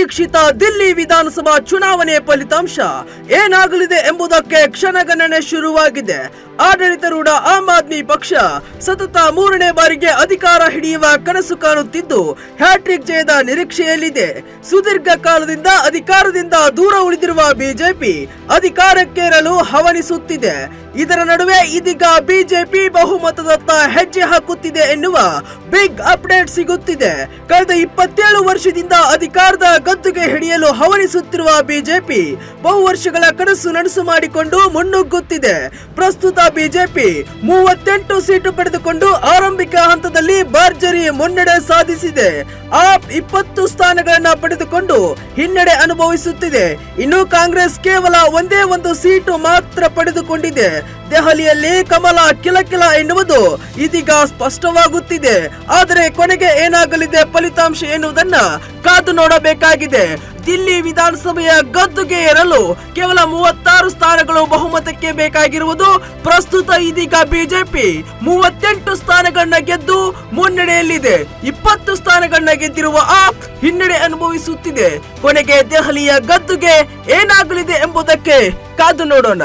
ನಿರೀಕ್ಷಿತ ದಿಲ್ಲಿ ವಿಧಾನಸಭಾ ಚುನಾವಣೆ ಫಲಿತಾಂಶ ಏನಾಗಲಿದೆ ಎಂಬುದಕ್ಕೆ ಕ್ಷಣಗಣನೆ ಶುರುವಾಗಿದೆ. ಆಡಳಿತಾರೂಢ ಆಮ್ ಆದ್ಮಿ ಪಕ್ಷ ಸತತ 3ನೇ ಬಾರಿಗೆ ಅಧಿಕಾರ ಹಿಡಿಯುವ ಕನಸು ಕಾಣುತ್ತಿದ್ದು ಹ್ಯಾಟ್ರಿಕ್ ಜಯದ ನಿರೀಕ್ಷೆಯಲ್ಲಿದೆ. ಸುದೀರ್ಘ ಕಾಲದಿಂದ ಅಧಿಕಾರದಿಂದ ದೂರ ಉಳಿದಿರುವ ಬಿಜೆಪಿ ಅಧಿಕಾರಕ್ಕೇರಲು ಹವಣಿಸುತ್ತಿದೆ. ಇದರ ನಡುವೆ ಇದೀಗ ಬಿಜೆಪಿ ಬಹುಮತದತ್ತ ಹೆಜ್ಜೆ ಹಾಕುತ್ತಿದೆ ಎನ್ನುವ ಬಿಗ್ ಅಪ್ಡೇಟ್ ಸಿಗುತ್ತಿದೆ. ಕಳೆದ 27 ವರ್ಷದಿಂದ ಅಧಿಕಾರದ ಗದ್ದುಗೆ ಹಿಡಿಯಲು ಹವಣಿಸುತ್ತಿರುವ ಬಿಜೆಪಿ ಬಹು ವರ್ಷಗಳ ಕನಸು ನನಸು ಮಾಡಿಕೊಂಡು ಮುನ್ನುಗ್ಗುತ್ತಿದೆ. ಪ್ರಸ್ತುತ ಬಿಜೆಪಿ 38 ಸೀಟು ಪಡೆದುಕೊಂಡು ಆರಂಭಿಕ ಹಂತದಲ್ಲಿ ಭರ್ಜರಿ ಮುನ್ನಡೆ ಸಾಧಿಸಿದೆ. ಆಪ್ 20 ಸ್ಥಾನಗಳನ್ನ ಪಡೆದುಕೊಂಡು ಹಿನ್ನಡೆ ಅನುಭವಿಸುತ್ತಿದೆ. ಇನ್ನು ಕಾಂಗ್ರೆಸ್ ಕೇವಲ ಒಂದೇ ಒಂದು ಸೀಟು ಮಾತ್ರ ಪಡೆದುಕೊಂಡಿದೆ. ದೆಹಲಿಯಲ್ಲಿ ಕಮಲ ಕಿಲಕಿಲ ಎನ್ನುವುದು ಇದೀಗ ಸ್ಪಷ್ಟವಾಗುತ್ತಿದೆ. ಆದರೆ ಕೊನೆಗೆ ಏನಾಗಲಿದೆ ಫಲಿತಾಂಶ ಎನ್ನುವುದನ್ನ ಕಾದು ನೋಡಬೇಕಾಗಿದೆ. ದಿಲ್ಲಿ ವಿಧಾನಸಭೆಯ ಗದ್ದುಗೆ ಏರಲು ಕೇವಲ 36 ಸ್ಥಾನಗಳು ಬಹುಮತಕ್ಕೆ ಬೇಕಾಗಿರುವುದು. ಪ್ರಸ್ತುತ ಇದೀಗ ಬಿಜೆಪಿ 38 ಸ್ಥಾನಗಳನ್ನ ಗೆದ್ದು ಮುನ್ನಡೆಯಲ್ಲಿದೆ. 20 ಸ್ಥಾನಗಳನ್ನ ಗೆದ್ದಿರುವ ಆಪ್ ಹಿನ್ನಡೆ ಅನುಭವಿಸುತ್ತಿದೆ. ಕೊನೆಗೆ ದೆಹಲಿಯ ಗದ್ದುಗೆ ಏನಾಗಲಿದೆ ಎಂಬುದಕ್ಕೆ ಕಾದು ನೋಡೋಣ.